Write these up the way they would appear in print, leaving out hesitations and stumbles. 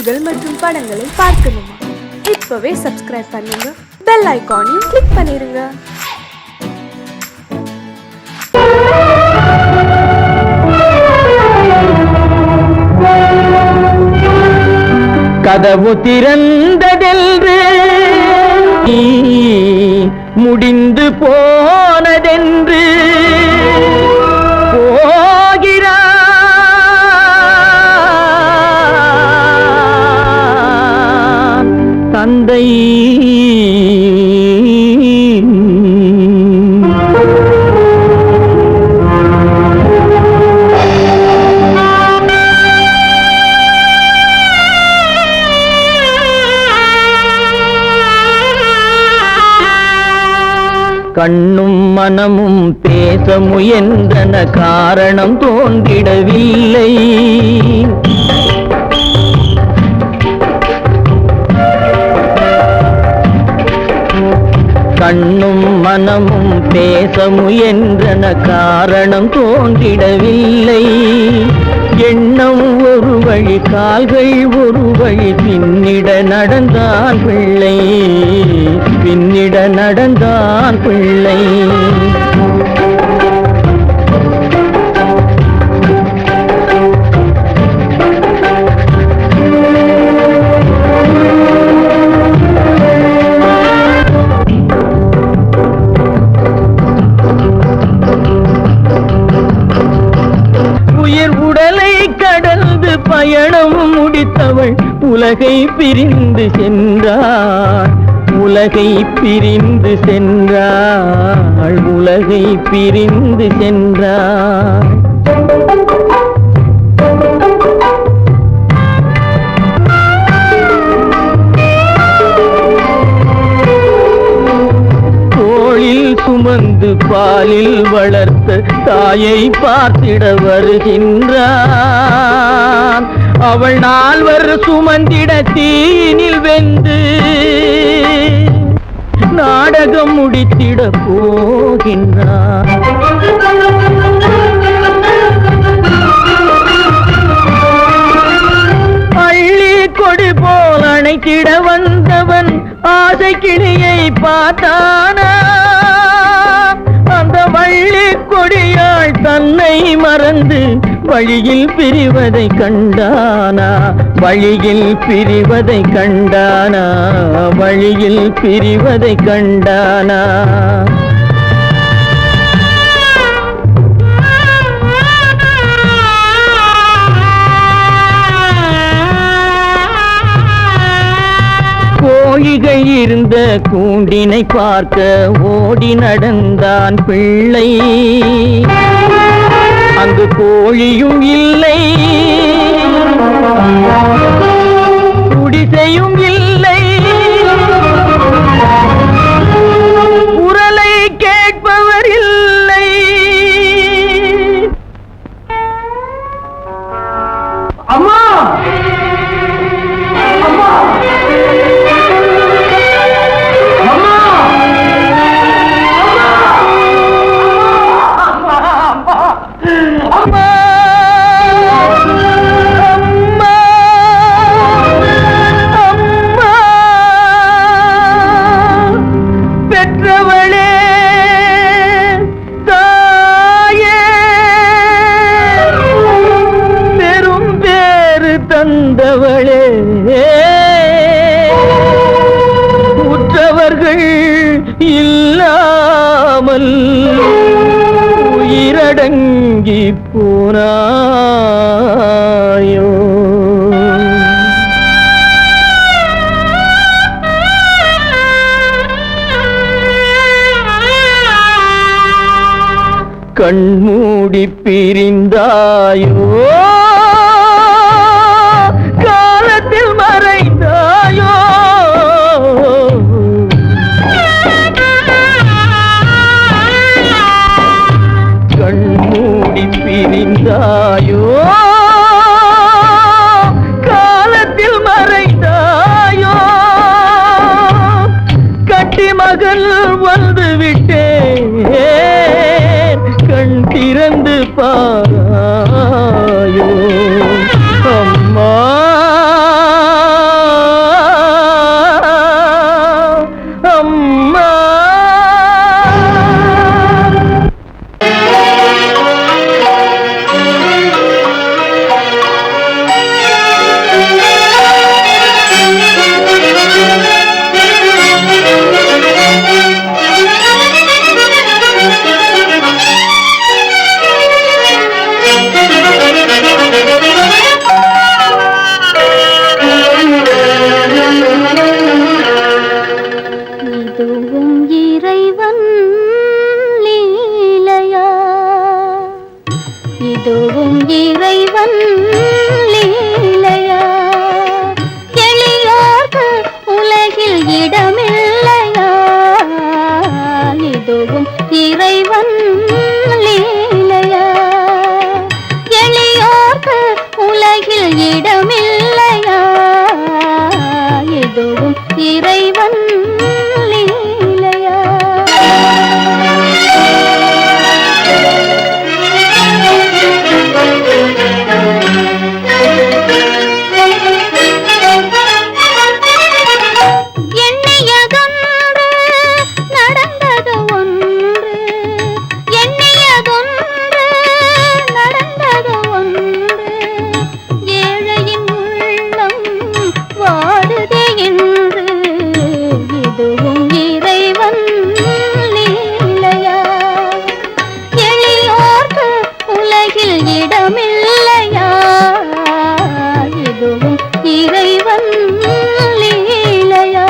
பாடல்கள் மற்றும் படங்களை பார்க்கணுமா? இப்பவே சப்ஸ்கிரைப் பண்ணுங்க, பெல் ஐகானையும் கிளிக் பண்ணிருங்க. கதவு திறந்ததென்று முடிந்து போனதென்று போகிறான் தந்தை. கண்ணும் மனமும் பேச முயன்றன, காரணம் தோன்றிடவில்லை. கண்ணும் மனமும் பேச முயன்றன, காரணம் தோன்றிடவில்லை. எண்ணம் ஒரு வழி, கால்கள் ஒரு வழி, பின்னிட நடந்தான் பிள்ளை, பின்னிட நடந்தான் பிள்ளை. பயணம் முடித்தவள் உலகை பிரிந்து சென்றாள், உலகை பிரிந்து சென்றாள், உலகை பிரிந்து சென்றாள். தோளில் சுமந்து பாலில் வளர்த்த தாயை பார்த்திட வருகின்றான். அவள் 4 சுமந்திட தீனில் வெந்து நாடகம் முடித்திட போகின்றான். அள்ளி கொடி போல் அணைத்திட வந்தவன் ஆசை கிளியை பார்த்தானா? அந்த வள்ளி கொடியாள் தன்னை மறந்து வழியில் பிரிவதை கண்டானா? வழியில் பிரிவதை கண்டானா? வழியில் பிரிவதை கண்டானா? கோழிகள் இருந்த கூண்டினை பார்க்க ஓடி நடந்தான் பிள்ளை. அங்கு கோழியும் இல்லை, குடிசையும் இல்லை, குரலை கேட்பவர் இல்லை. அம்மா, அம்மா, தந்தவளே, உற்றவர்கள் இல்லாமல் உயிரடங்கி போனாயோ. கண்மூடி பிரிந்தாயோ, காலத்தில் மறைந்தாயோ. கண்மூடி பிரிந்தாயோ, காலத்தில் மறைந்தாயோ. கட்டி மகள் வந்து விட்டேன், கண் திறந்து பாராயோ. இறைவன் லீலையா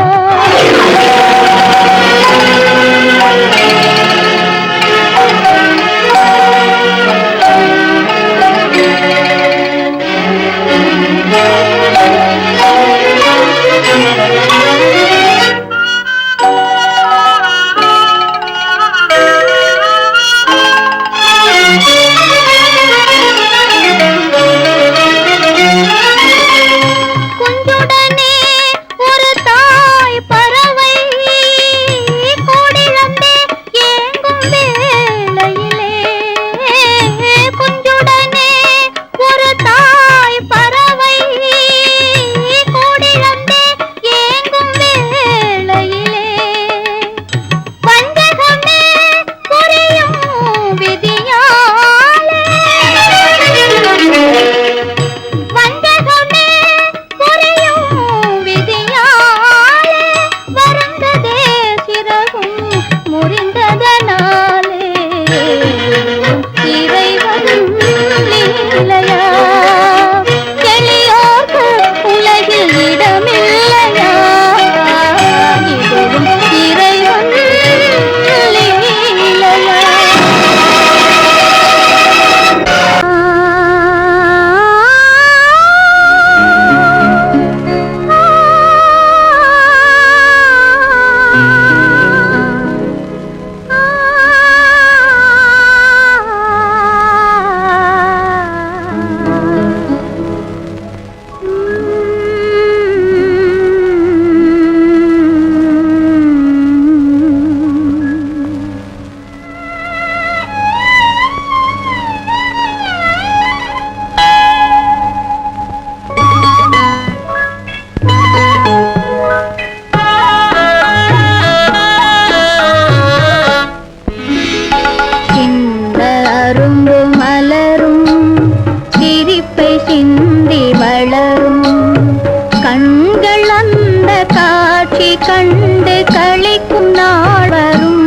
கண்டு களிக்கும் நாள் வரும்,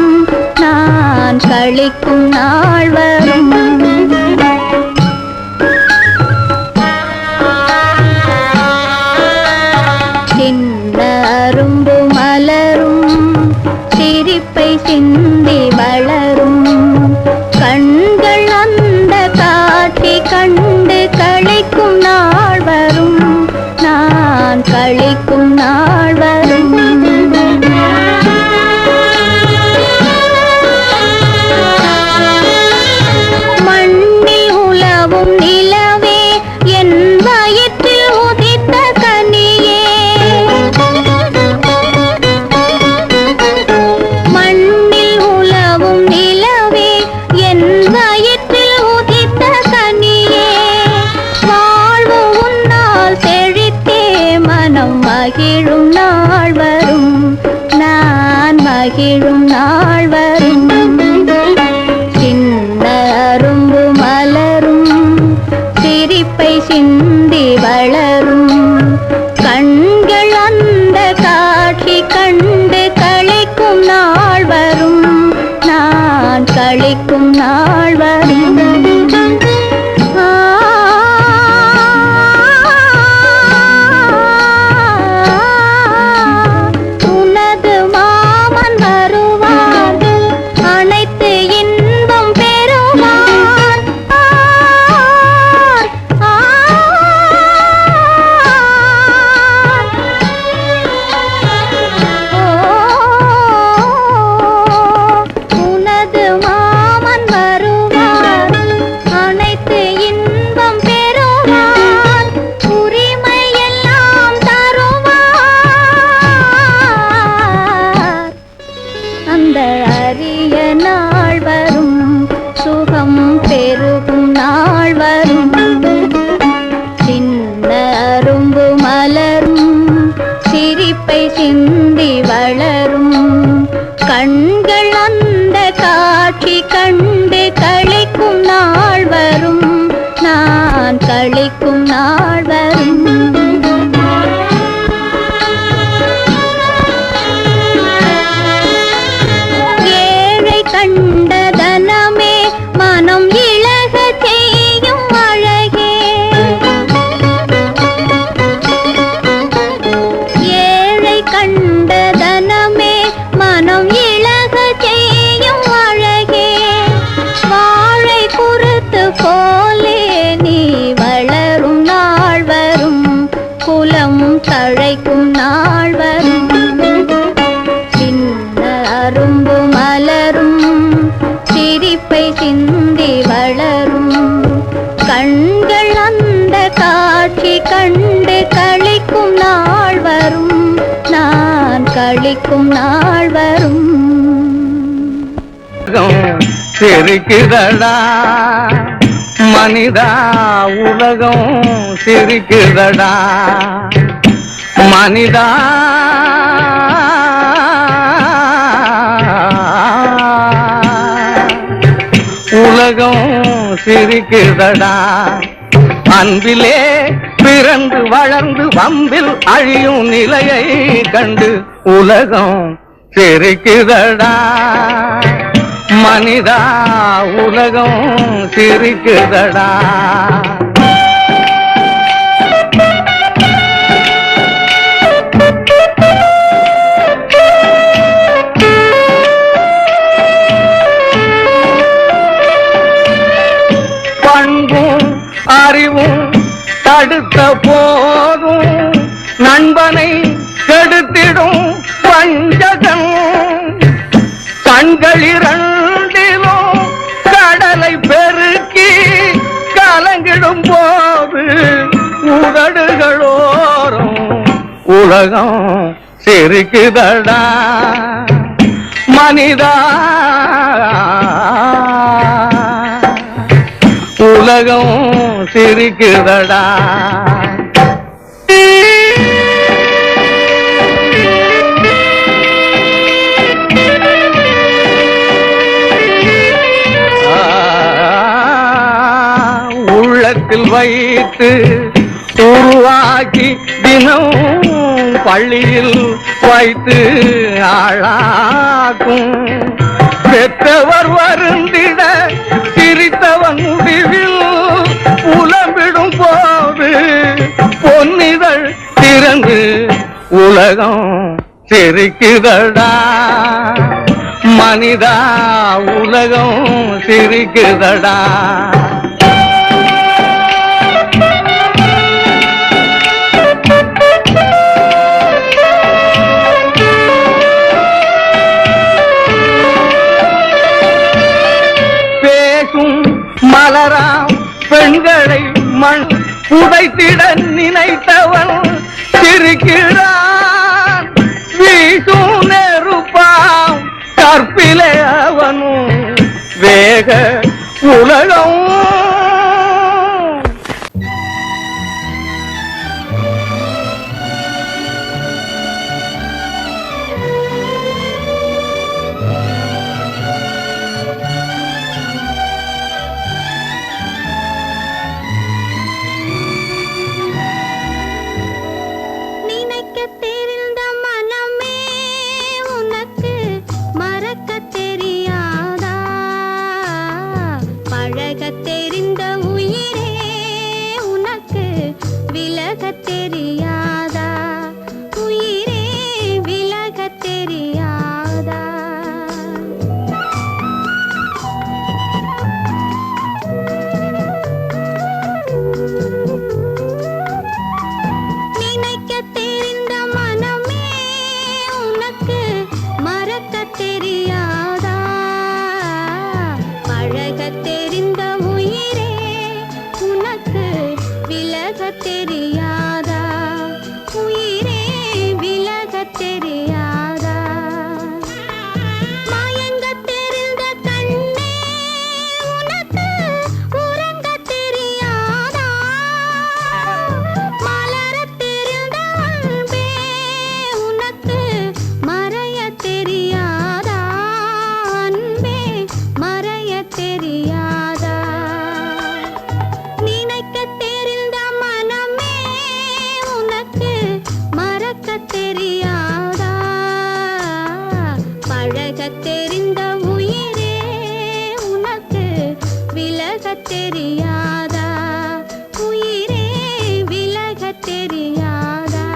நான் களிக்கும் நாள் வரும். சின்ன அரும்பு மலரும், சிரிப்பை சிந்தி வளரும், கண்கள் அந்த காட்சி கண்டு களிக்கும் நாள் வரும், நான் களிக்கும் நாள் வரும். மண்ணில் உலவும் நிலவே, என் வயிற்றில் உதித்த கனியே, மண்ணில் உலவும் நிலவே, என் வயிற்றில் உதித்த கனியே, வாழ்வு உன்னால் செழித்தே மனம் மகிழும் நாள் வரும், நான் மகிழும் நாள் வரும். சின்ன அரும்பு மலரும், சிரிப்பை சிந்தி வளரும், கண்கள் அந்த காட்சி கண்டு களிக்கும் நாள் வரும், நான் களிக்கும் நாள் வரும். உனது மாமன் வருவார், அனைத்து இன்பம் பெறுவார். உனது மாமன் வருவார், அனைத்து இன்பம் பெறுவார், உரிமையெல்லாம் தருவார். அந்த அரிய நாள் வரும், சுகம் பெருகும் நாள் வரும். சின்ன அரும்பு மலரும், சிரிப்பை சிந்தி வளரும், கண்கள் அந்த காட்சி கண்டு களிக்கும் நாள் வரும், நான் களிக்கும் நாள் வரும். ஏழை கண்ட தனமே, மனம் இழக செய்யும் அழகே, மனம் தழைக்கும் நாள் வரும். சின்ன அரும்பு மலரும் சிரிப்பை சிந்தி வளரும். கண்கள் அந்த காட்சி கண்டு களிக்கும் நாள் வரும். நான் களிக்கும் நாள் வரும். சிரிக்குதடா மனிதா, உலகம் சிரிக்குதடா மனிதா. உலகம் சிரிக்குதடா. அன்பிலே பிறந்து வளர்ந்து வம்பில் அழியும் நிலையை கண்டு உலகம் சிரிக்குதடா மனிதா. உலகம் சிரிக்குதடா. பண்பும் அறிவும் தடுத்த போதும் நண்பனை கெடுத்திடும் பஞ்சகன். கண்களிரண்டிலும் கடலை பெருக்கி கலங்கிடும் போது உதடுகளோரும் உலகம் சிரிக்குதடா மனிதா. உலகம் சிரிக்குதடா. உள்ளத்தில் வைத்து உருவாக்கி தினம் பள்ளியில் வைத்து ஆளாக்கும். பெற்றவர் வருந்திட சிரித்தவன் முடிவில் புலம்பிடும் போது பொன்னிதழ் திறந்து உலகம் சிரிக்குதடா மனிதா. உலகம் சிரிக்குதடா. மலராம் பெண்களை மண் புதைத்திட நினைத்தவன் சிரிக்கிறான். வீசும் நெருப்பாம் கற்பிலே அவனும் வேக உலகம். தெரியாதா உயிரே விலகத் தெரியாதா.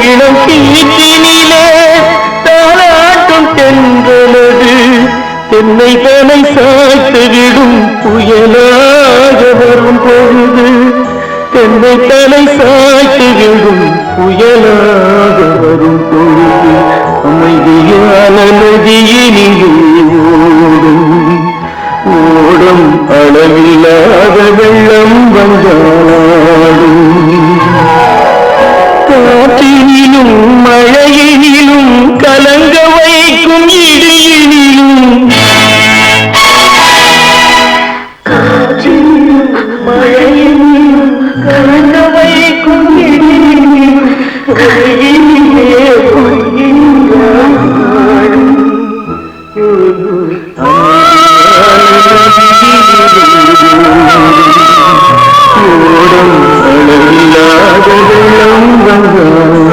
இளம் கீற்றினிலே தாலாட்டும் தென்றலது தென்னை தலை சாய்த்துவிடும் புயலாக வரும் பொழுது தென்னை தலை சாய்த்துவிடும் புயலாக வரும் பொழுது அமைதியான நதியினிலே ஓடும் ஓடும் அளவில்லாத வெள்ளம் வந்தாடும் காற்றினிலும் மழையினிலும் கலங்க வைக்கும் இடியினிலும் காற்றினிலும் மழையினிலும் கலங்க வைக்கும் இடியினிலும் பொய்யினிலே பொய்யினாடும் ஓடும் அளவில்லாத வெள்ளம் வந்தாடும்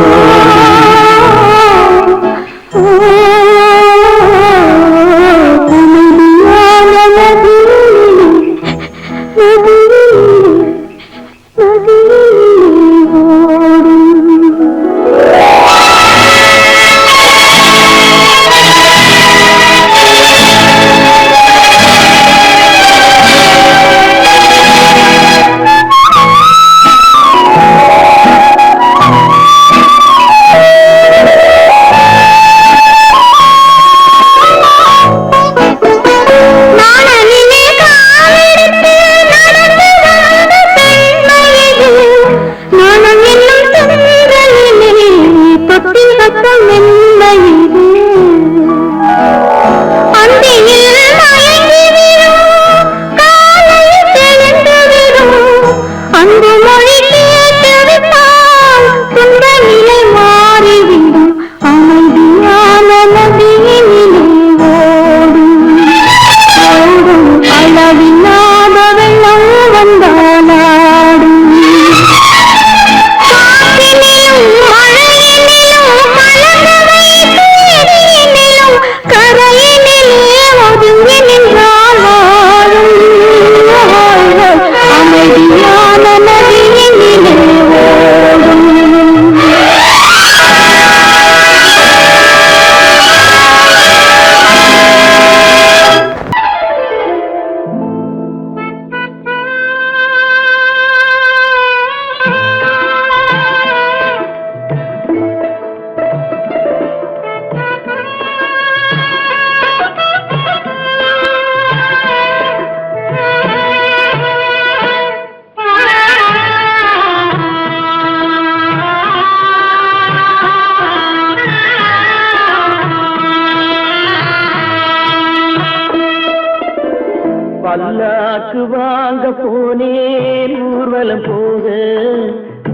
பல்லாக்கு வாங்க போனேன் ஊர்வலம் போக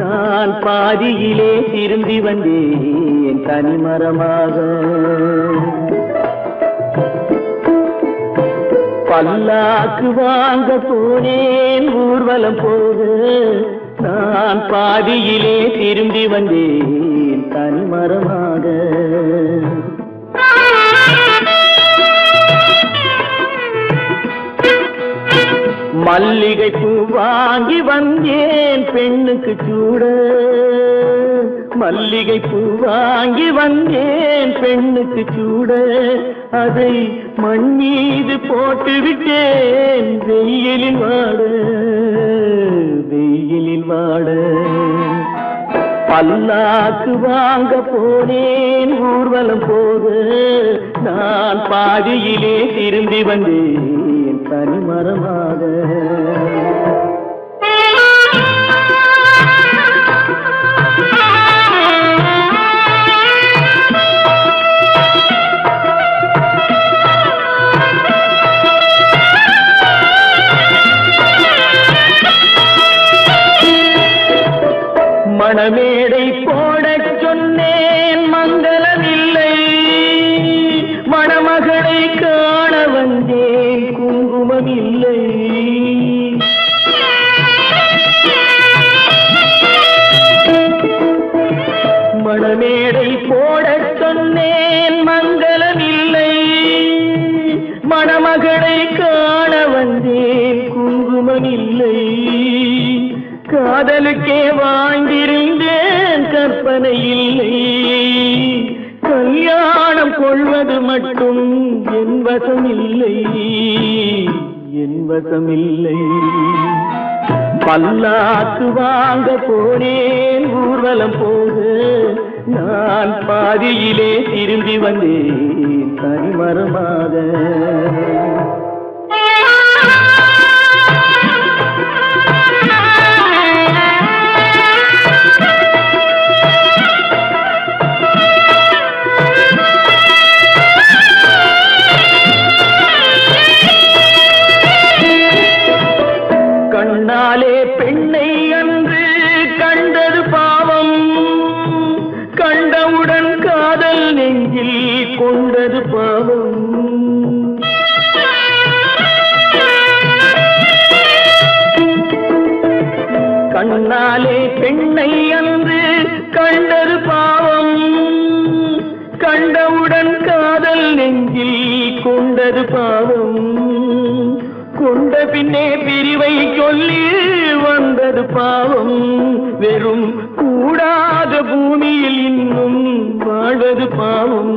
நான் பாதியிலே திரும்பி வந்தேன் தனிமரமாக பல்லாக்கு வாங்க போனேன் ஊர்வலம் போக நான் பாதியிலே திரும்பி வந்தேன் தனிமரமாக மல்லிகை பூ வாங்கி வந்தேன் பெண்ணுக்கு சூட மல்லிகை பூ வாங்கி வந்தேன் பெண்ணுக்கு சூட அதை மண் மீது போட்டு விட்டேன் வெயிலில் வாட பல்லாக்கு வாங்க போனேன் ஊர்வலம் போக நான் பாதியிலே திரும்பி வந்தேன் தனிமரமாக மணமேடை போடச் சொன்னேன் மங்களமில்லை மணமகளை காண வந்தேன் குங்குமமில்லை மணமேடை போடச் சொன்னேன் மங்களமில்லை மணமகளை காண வந்தேன் குங்குமமில்லை காதலுக்கே வாங்கியிருந்தேன் கற்பனை இல்லை மட்டும் என் வசமில்லை, என் வசமில்லை. பல்லாக்கு வாங்க போனேன் ஊர்வலம் போக, நான் பாதியிலே திரும்பி வந்தேன் தனிமரமாக. கண்ணாலே பெண்ணை அன்று கண்டது பாவம், கண்டவுடன் காதல் நெஞ்சில் கொண்டது பாவம். கண்ணாலே பெண்ணை அன்று கண்டது பாவம், கண்டவுடன் காதல் நெஞ்சில் கொண்டது பாவம். கொண்ட பின்னே பிரிவை சொல்லி வந்தது பாவம். வெறும் கூடாத பூமியில் இன்னும் வாழ்வது பாவம்,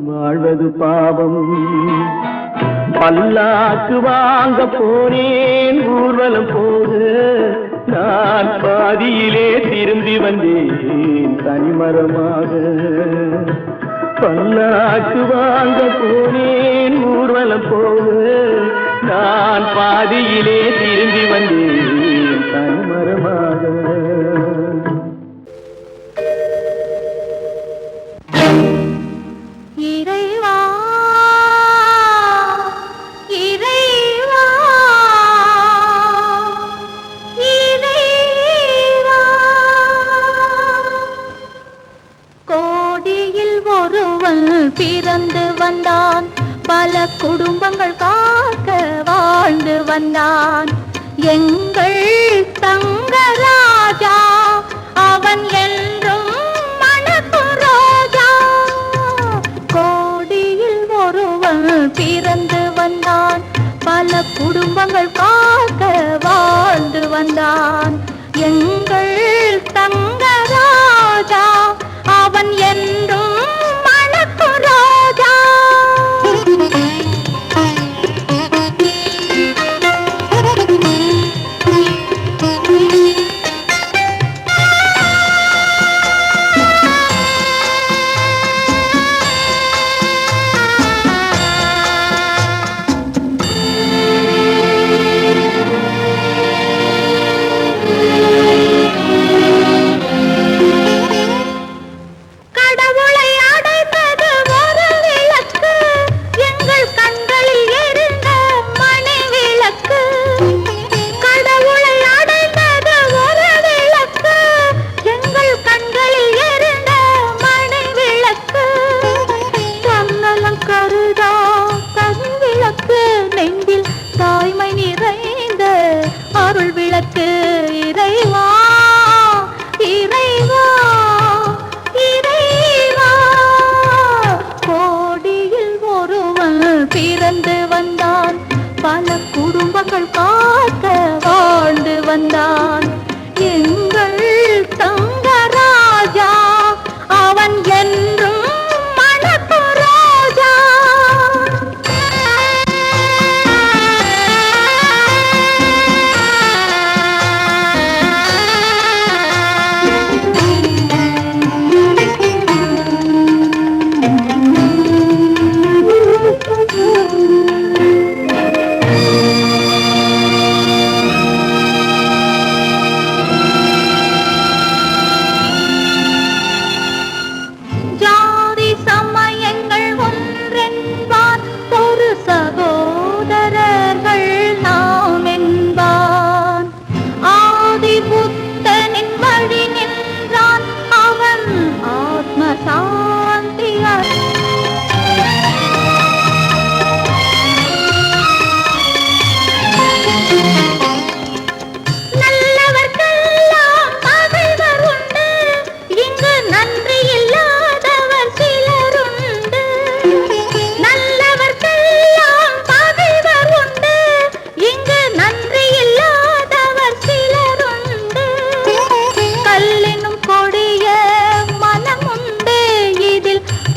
வாழ்வது பாவம். பல்லாக்கு வாங்க போனேன் ஊர்வலம் போக, நான் பாதியிலே திரும்பி வந்தேன் தனிமரமாக. பல்லாக்கு வாங்க போனேன் ஊர்வலம் போக, நான் பாதியிலே திரும்பி வந்தேன் தனிமரமாக. இறைவா இறைவா இறைவா, கோடியில் ஒருவன் பிறந்து வந்தான், பல குடும்பங்கள் காக்க வாழ்ந்து வந்தான். எங்கள் தங்கராஜா அவன் என்றும் மணக்கும் ரோஜா. கோடியில் ஒருவன் பிறந்து வந்தான், பல குடும்பங்கள் காக்க வாழ்ந்து வந்தான். எங்கள் தங்கராஜா அவன் என்றும் மணக்கும் ரோஜா. இறைவா இறைவா இறைவா, கோடியில் ஒருவன் பிறந்து வந்தான், பல குடும்பங்கள் காக்க வாழ்ந்து வந்தான். எங்கள் தங்கராஜா அவன் என்றும் மணக்கும் ரோஜா.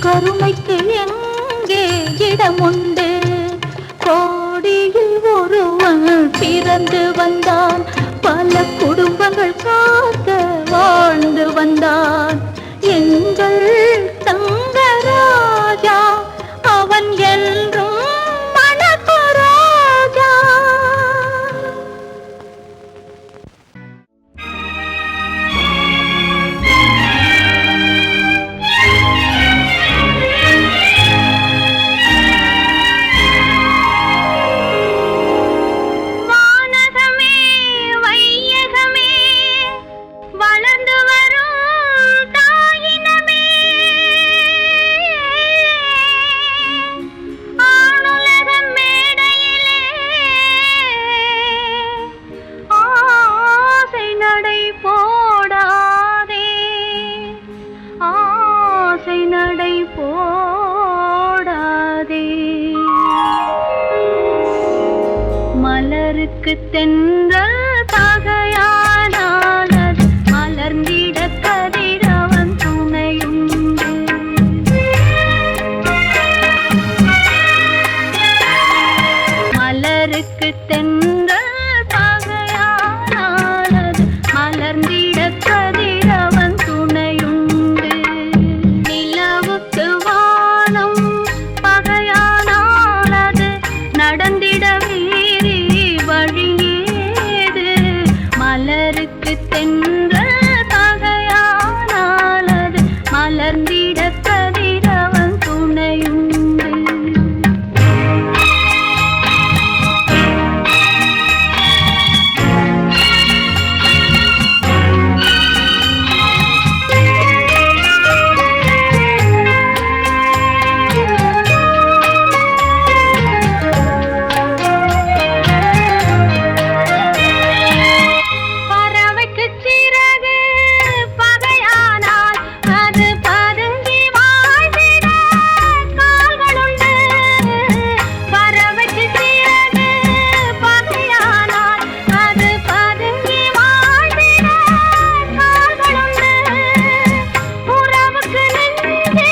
கருமைக்கு மலருக்கு தென்றல் பகையானால் அது மலர்ந்திட கதிரவன் துணையுண்டு. மலருக்கு தென்றல் பகையானால் அது மலர்ந்திட கதிரவன் துணையுண்டு. நிலவுக்கு வானம் பகையானால் அது நடந்திட வீரி வழியேது. மலருக்கு தென்றல் பகையானால் அது மலர்ந்திட கதிரவன் துணையுண்டு. பறவைக்கு சிறகு பகையானால் அது பதுங்கி வாழ்ந்திட கால்களுண்டு. பறவைக்கு சிறகு பகையானால் அது பதுங்கி வாழ்ந்திட கால்களுண்டு. உறவுக்கு நெஞ்சே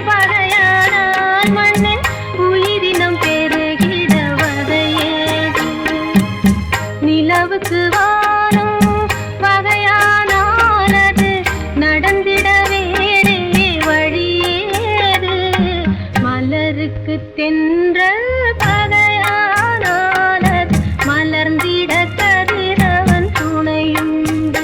பகையானால் மண்ணின் உயிரினம் பெருகிட வதையேது. நிலவுக்கு வானம் பகையானால் அது நடந்திட வேறே வழியேது. மலருக்கு தென்றல் பகையானால் அது மலர்ந்திட கதிரவன் துணையுண்டு.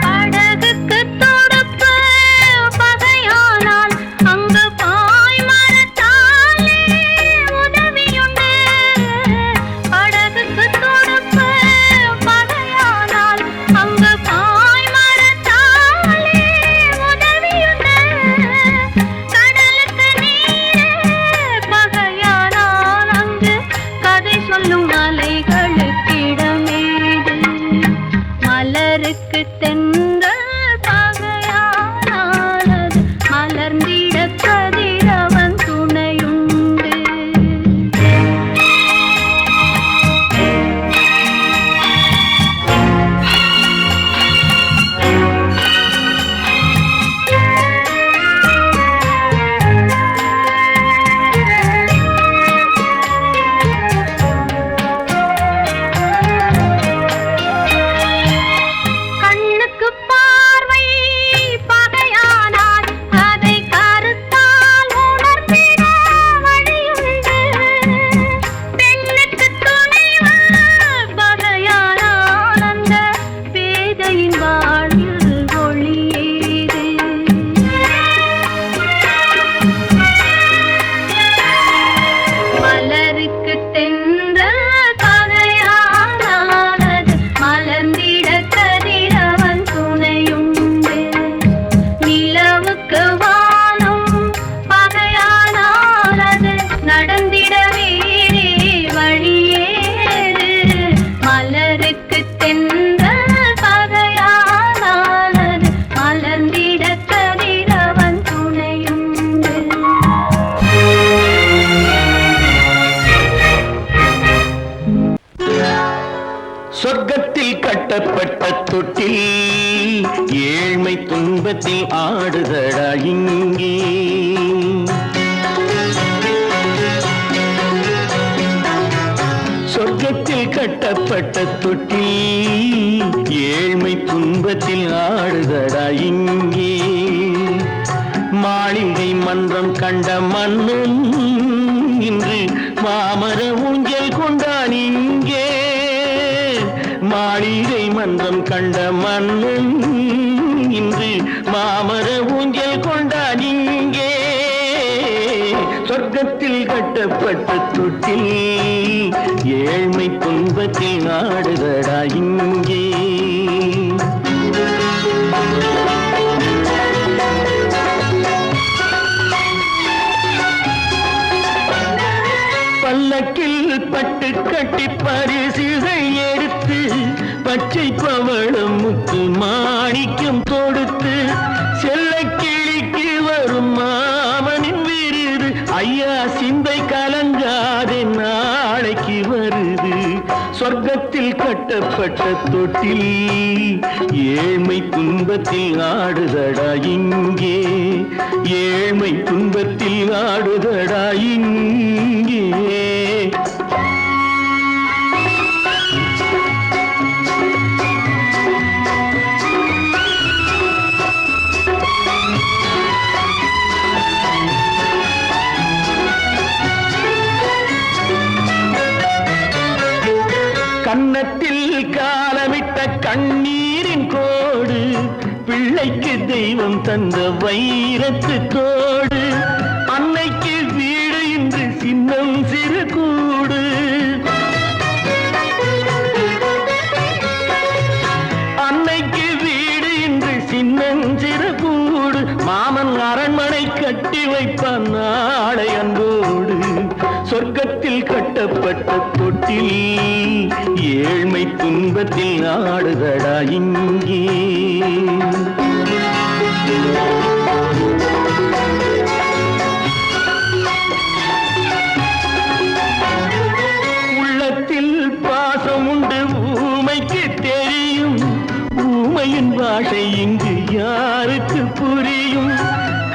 படகுக்கு தொடுப்பு பகையானால் அங்கு பாய்மரத்தாலே உதவியுண்டு. படகுக்கு தொடுப்பு பகையானால் அங்கு பாய்மரத்தாலே உதவியுண்டு. கடலுக்கு நீர் பகையானால் அங்கு கதை சொல்லும் அலைகளுக்கிடமேது. மலருக்கு தென்றல் பகையானால் அது மலர்ந்திட கதிரவன் துணையுண்டு. கண்ணுக்கு பார்வை பகையானால் அதை கருத்தால் உணர்ந்திட வழியுண்டு. பெண்ணுக்கு துணைவன் பகையானால் அந்த பேதையின் வாழ்வில் ஒளியேது. மலருக்கு தென்றல் பகையானால் அது மலர்ந்திட கதிரவன் துணையுண்டு. நிலவுக்கு வானம் பகையானால் அது நடந்திட வேறே வழியேது. மலருக்கு தென்றல் பகையானால் அது மலர்ந்திட கதிரவன் துணையுண்டு. சொர்க்கத்தில் கட்டப்பட்ட தொட்டில் ஏழ்மை துன்பத்தில் ஆடுதடா இங்கே. சொர்க்கத்தில் கட்டப்பட்ட தொட்டில் ஏழ்மை துன்பத்தில் ஆடுதடா இங்கே. மாளிகை மன்றம் கண்ட மன்னன் இன்று மாமர ஊஞ்சல் கொண்டான் இங்கே. மாளிகை மன்றம் கண்ட மன்னன் இன்று மாமர ஊஞ்சல் கொண்டான் இங்கே. சொர்க்கத்தில் கட்டப்பட்ட தொட்டில் ஏழ்மை துன்பத்தில் ஆடுதடா இங்கே. பொட்டு கட்டி பரிசுகள் எடுத்து பச்சை பவளம் முத்து மாணிக்கம் கொடுத்து செல்ல கிளிக்கு வரும் மாமனின் விருது ஐயா சிந்தை கலங்காதே நாளைக்கு வருது சொர்க்கத்தில் கட்டப்பட்ட தொட்டில் ஏழ்மை துன்பத்தில் ஆடுதடா இங்கே ஏழ்மை துன்பத்தில் ஆடுதடா இங்கே கன்னத்தில் காலமிட்ட கண்ணீரின் கோடு பிள்ளைக்கு தெய்வம் தந்த வைரத்து தோடு அன்னைக்கு வீடு இன்று சின்னம் சிறு கூடு அன்னைக்கு வீடு இன்று சின்னம் சிறு கூடு மாமன் அரண்மனை கட்டி வைப்பான் நாளை அன்போடு சொர்க்கத்தில் கட்டப்பட்ட தொட்டில் ஏழ்மை துன்பத்தில் ஆடுதடா இங்கே உள்ளத்தில் பாசம் உண்டு ஊமைக்கு தெரியும் ஊமையின் பாஷை இங்கு யாருக்கு புரியும்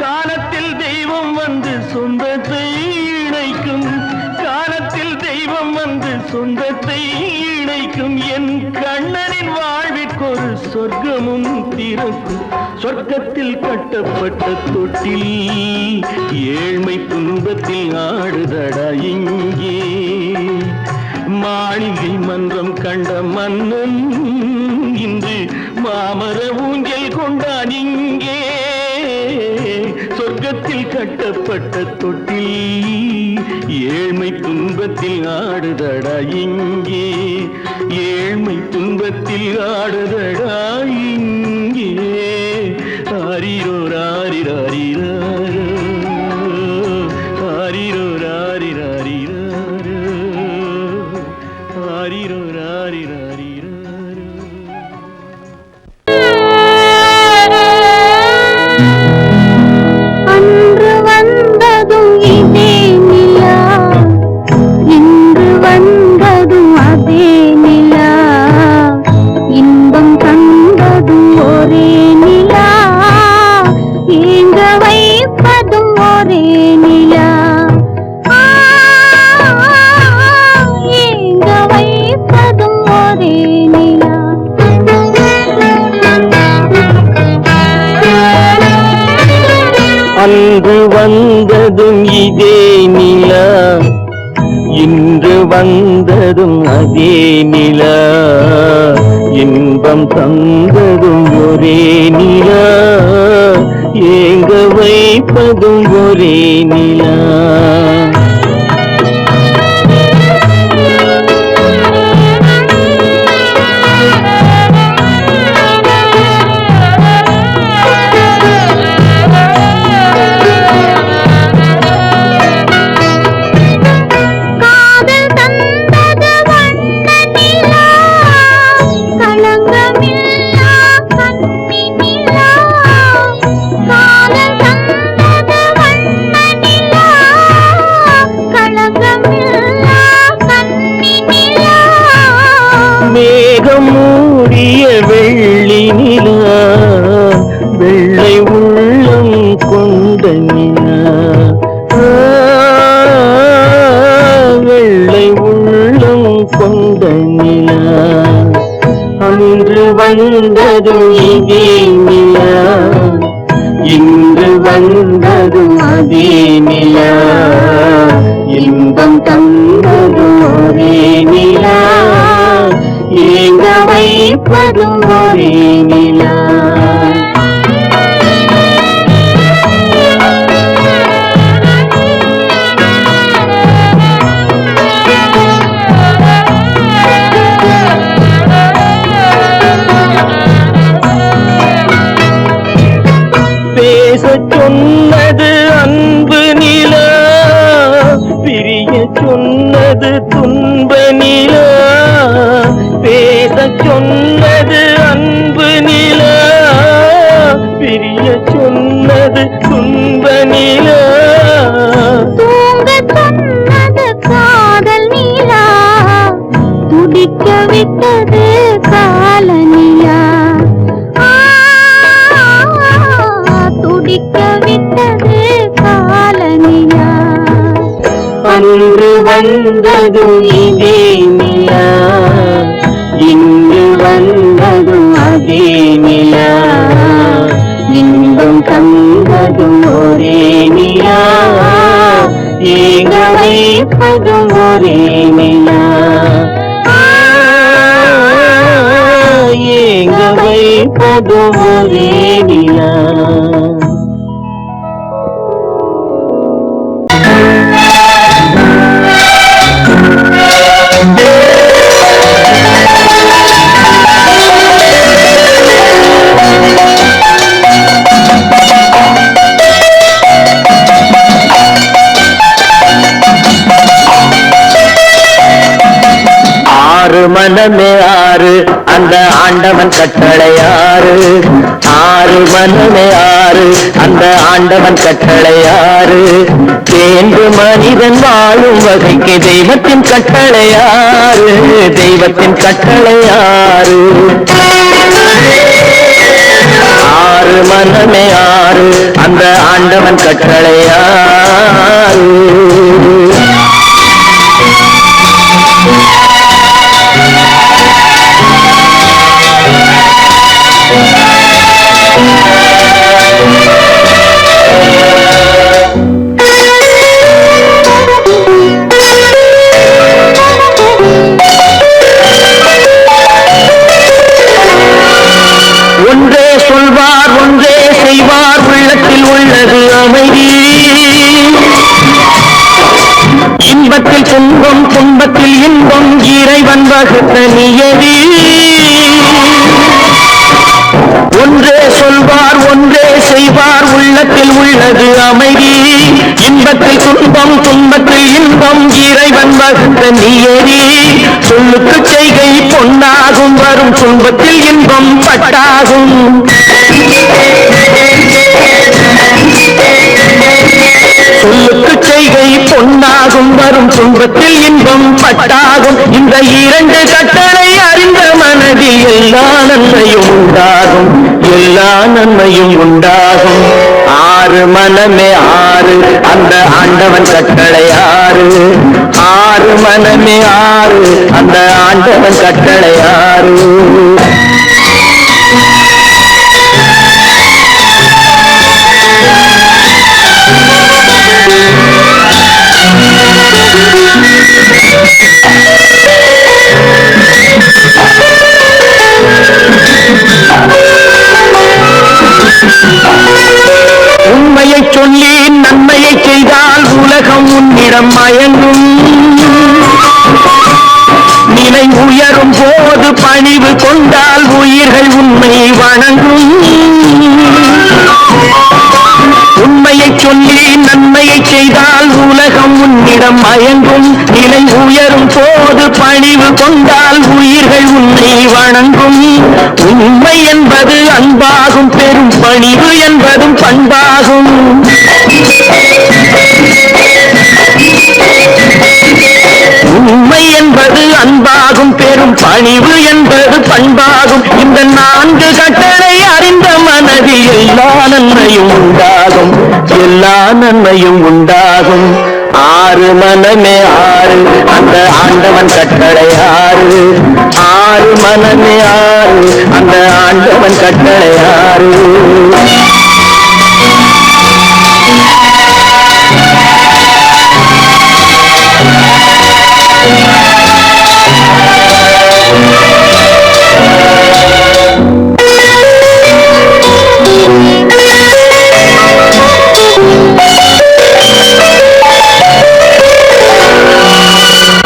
காலத்தில் தெய்வம் வந்து சொந்தத்தை இணைக்கும் காலத்தில் தெய்வம் வந்து சொந்தத்தை இணைக்கும் என் கண்ணனின் வாழ்விற்கொரு சொர்க்கமும் திறக்கும் சொர்க்கத்தில் கட்டப்பட்ட தொட்டில் ஏழ்மை துன்பத்தில் ஆடுதடா இங்கே மாளிகை மன்றம் கண்ட மன்னன் இன்று மாமர ஊஞ்சல் கொண்டான் இங்கே சொர்க்கத்தில் கட்டப்பட்ட தொட்டில் ஏழ்மை துன்பத்தில் ஆடுதடா இங்கே ஏழ்மை துன்பத்தில் ஆடுதடா இங்கே ஆரிரோ ராரிராரிரோ ஆரிரோ ராரிராரிரோ ஆரிரோ ராரிராரிரோ அன்று வந்ததும் இதே நிலா இன்று வந்ததும் அதே நிலா இன்பம் தந்ததும் ஒரே நிலா ஏங்க வைப்பதும் ஒரே நிலா ஏங்க வைப்பதும் ஒரே நிலா அன்று வந்ததும் இதே நிலா இன்று வந்ததும் அதே நிலா இன்பம் தந்ததும் ஒரே நிலா ஏங்க வைப்பதும் ஒரே நிலா மேகம் மூடிய வெள்ளி நிலா வெள்ளை உள்ளம் கொண்ட நிலா வெள்ளை உள்ளம் கொண்ட நிலா அன்று வந்ததும் இதே நிலா இன்று வந்ததும் அதே நிலா இன்பம் தந்ததும் ஒரே நிலா ஏங்க வைப்பதும் ஒரே நிலா பேசச் சொன்னது அன்பு நிலா பிரிய சொன்னது துன்ப சொன்னது அன்பு நிலா, பிரிய சொன்னது துன்ப நிலா. தூங்க சொன்னது காதல் நிலா, துடிக்க விட்டது கால நிலா. துடிக்க விட்டது கால நிலா. அன்று வந்ததும் இதே நிலா, இன்று வந்ததும் அதே நிலா. இன்பம் தந்ததும் ஒரே நிலா, ஏங்க வைப்பதும் ஒரே நிலா. ஏங்க வைப்பதும் ஒரே நிலா. மனமே ஆறு அந்த ஆண்டவன் கட்டளையாறு. ஆறு மனமே ஆறு அந்த ஆண்டவன் கட்டளையாறு. தேர்ந்து மனிதன் வாழும் வகைக்கு தெய்வத்தின் கட்டளையாறு. தெய்வத்தின் கட்டளையாறு. ஆறு மனமே ஆறு அந்த ஆண்டவன் கட்டளையாறு. ஒன்றே சொல்வார் ஒன்றே செய்வார், உள்ளத்தில் உள்ளது அமைதி. இன்பத்தில் துன்பம் துன்பத்தில் இன்பம், இறைவன் வகுத்த நியதி. ஒன்றே சொல்வார் ஒன்றே செய்வார், உள்ளத்தில் உள்ளது அமைதி. இன்பத்தில் துன்பம் துன்பத்தில் இன்பம், இறைவன் வகுத்த நியதி. சொல்லுக்கு செய்கை பொன்னாகும், வரும் துன்பத்தில் இன்பம் பட்டாகும். சொல்லுக்கு செய்கை பொன்னாகும், வரும் துன்பத்தில் இன்பம் பட்டாகும். இந்த இரண்டு கட்டளை அறிந்த மனதில் எல்லா நன்மையும் உண்டாகும். எல்லா நன்மையும் உண்டாகும். ஆறு மனமே ஆறு அந்த ஆண்டவன் கட்டளையாறு. ஆறு மனமே ஆறு அந்த ஆண்டவன் கட்டளையாறு. உண்மையை சொல்லி நன்மையை செய்தால் உலகம் உன்னிடம் மயங்கும். நிலை உயரும் போது பணிவு கொண்டால் உயிர்கள் உண்மை வணங்கும். உண்மையை சொல்லி நன்மையை செய்தால் உலகம் உன்னிடம் மயங்கும். நிலை உயரும் போது பணிவு கொண்டால் உயிர்கள் உன்னை வணங்கும். உண்மை என்பது அன்பாகும், பெரும் பணிவு என்பதும் பண்பாகும். உண்மை என்பது அன்பாகும், பெரும் பணிவு என்பது பண்பாகும். இந்த நான்கு கட்டளை அறிந்த மனதில் எல்லா நன்மையும் உண்டாகும். எல்லா நன்மையும் உண்டாகும். ஆறு மனமே ஆறு அந்த ஆண்டவன் கட்டளையாறு. ஆறு மனமே ஆறு அந்த ஆண்டவன் கட்டளையாறு.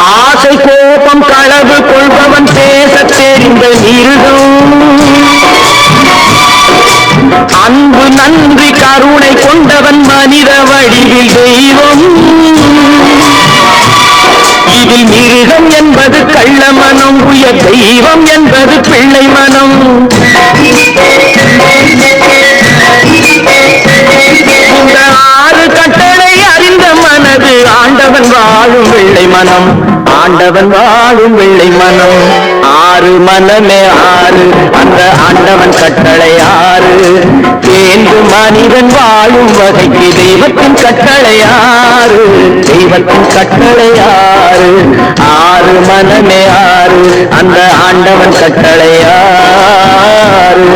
ஆசை கோபம் களவு கொள்பவன் பேச தெரிந்த மிருகம். அன்பு நன்றி கருணை கொண்டவன் மனித வடிவில் தெய்வம். இது உலகில் மிருகம் என்பது கள்ள மனம், உயர் தெய்வம் என்பது பிள்ளை மனம். இந்த ஆறு கட்டளை அறிந்த மனது ஆண்டவன் வாழும் வெள்ளை மனம், ஆண்டவன் வாழும் வெள்ளை மனம். ஆறு மனமே ஆறு, அந்த ஆண்டவன் கட்டளை ஆறு. தேர்ந்து மனிதன் வாழும் வகைக்கு தெய்வத்தின் கட்டளை ஆறு, தெய்வத்தின் கட்டளை ஆறு. ஆறு மனமே ஆறு, அந்த ஆண்டவன் கட்டளை ஆறு.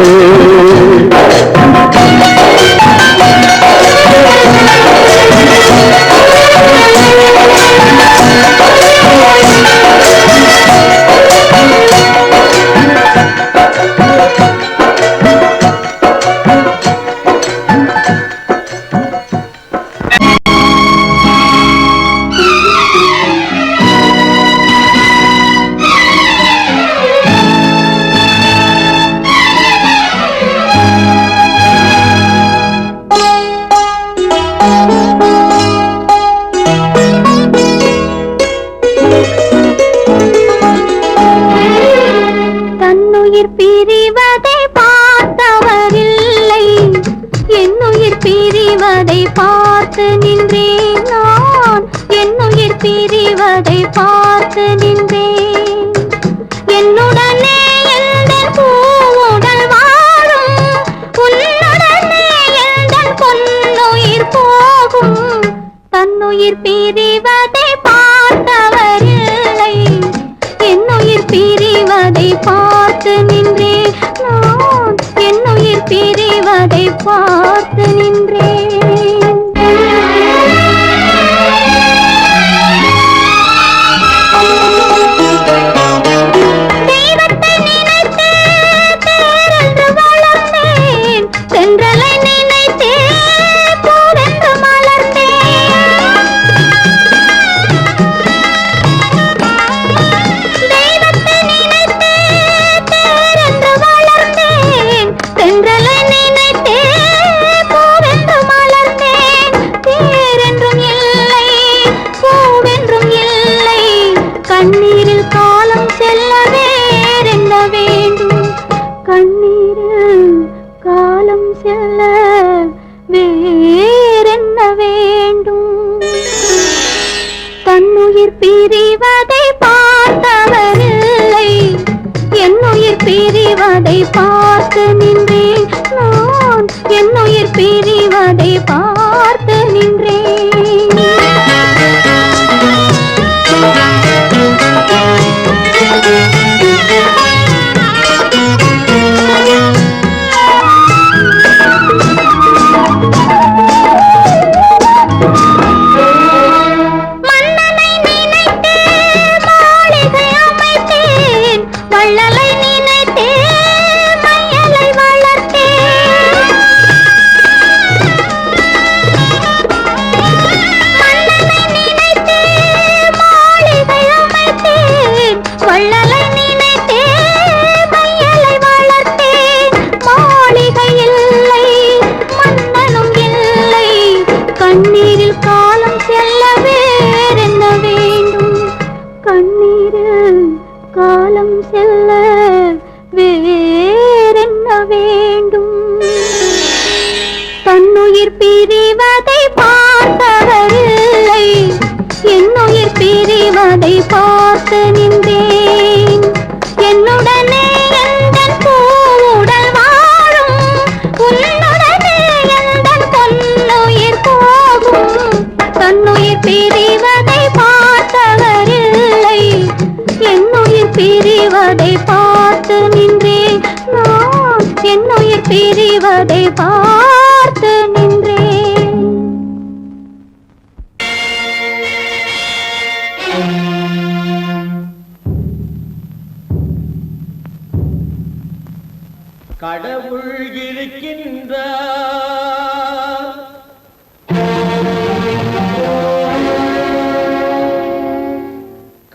கடவுள் இருக்கின்றார்,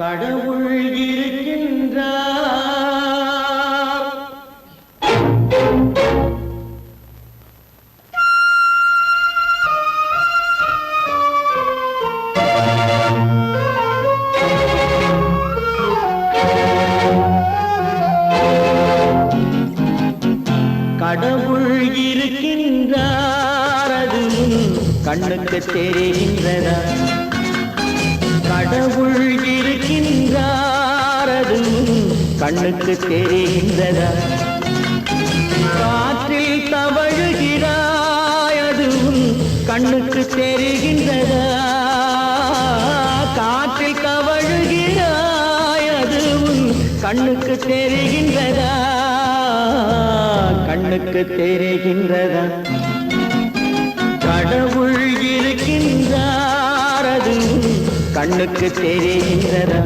கடவுள் இருக்கின்றார். கடவுள் இருக்கின்றார் அது உன் கண்ணுக்கு தெரிகின்றதா? கடவுள் இருக்கின்றார் அது உன் கண்ணுக்கு தெரிகின்றதா? காற்றில் தவழுகிறாய் அது உன் கண்ணுக்கு தெரிகின்றதா? காற்றில் தவழுகிறாய் அது உன் கண்ணுக்கு தெரிகின்றதா? கண்ணுக்கு தெரிகின்றதா? கடவுள் இருக்கின்றார் அது உன் கண்ணுக்கு தெரிகின்றதா?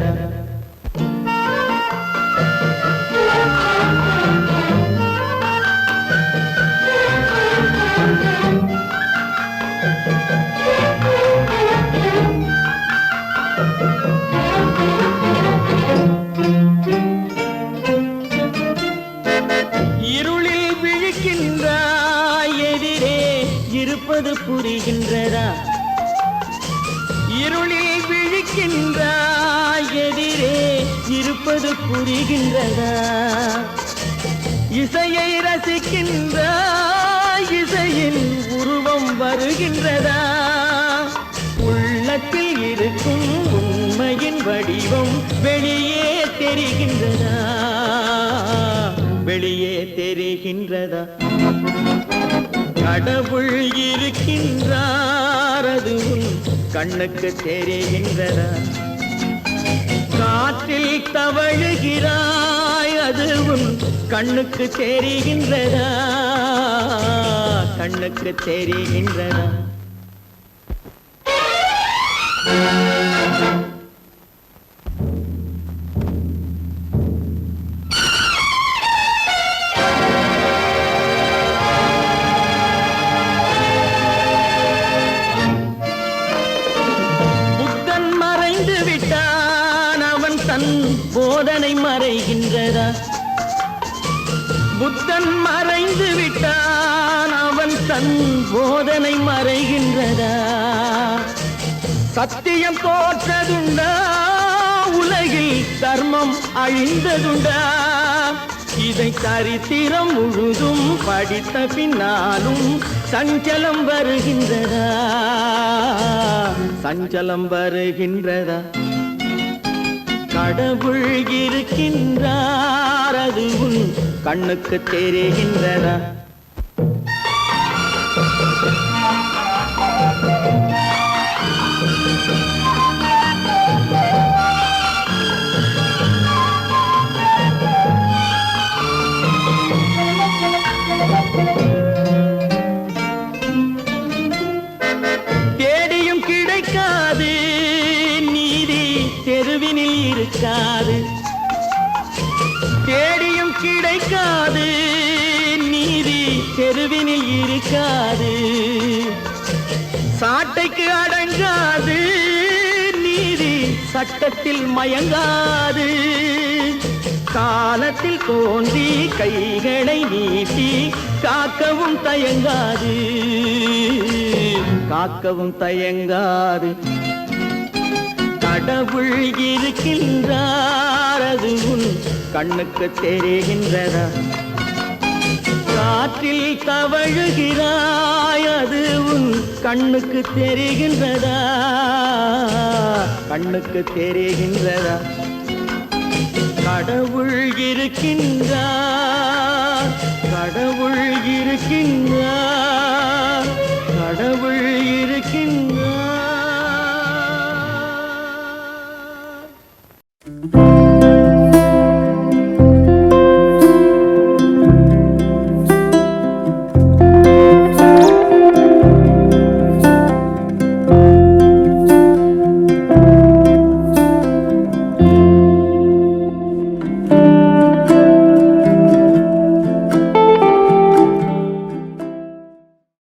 இருளில் விழிக்கின்றாய் எதிரே இருப்பது புரிகின்றதா? இருளில் விழிக்கின்றாய் எதிரே இருப்பது புரிகின்றதா? இசையை ரசிக்கின்றாய் இசையின் உருவம் வருகின்றதா? உள்ளத்தில் இருக்கும் உண்மையின் வடிவம் வெளியே தெரிகின்றதா? வெளியே தெரிகின்றதா? கடவுள் இருக்கின்றார் அது உன் கண்ணுக்கு தெரிகின்றதா? காற்றில் தவழுகிறாய் அது உன் கண்ணுக்கு தெரிகின்றதா? கண்ணுக்கு தெரிகின்றதா? போதனை மறைகின்றதா? புத்தன் மறைந்து விட்டான் அவன் தன் போதனை மறைகின்றதா? சத்தியம் தோற்றதுண்டா? உலகில் தர்மம் அழிந்ததுண்டா? இதை சரித்திரம் முழுதும் படித்த பின்னாலும் சஞ்சலம் வருகின்றதா? சஞ்சலம் வருகின்றதா? கடவுள் இருக்கின்றார் அது உன் கண்ணுக்கு தெரிகின்றதா? தேடியும் கிடைக்காது நீதி தெருவினில் இருக்காது. தேடியும் கிடைக்காது நீதி தெருவினில் இருக்காது. சாட்டைக்கு அடங்காது நீதி சட்டத்தில் மயங்காது. காலத்தில் தோன்றி கைகளை நீட்டி காக்கவும் தயங்காது. காக்கவும் தயங்காது. கடவுள் இருக்கின்றார் அது உன் கண்ணுக்கு தெரிகின்றதா? காற்றில் தவழுகிறாய் அது உன் கண்ணுக்கு தெரிகின்றதா? கண்ணுக்கு தெரிகின்றதா? கடவுள் இருக்கின்றார். கடவுள் இருக்கின்றார்.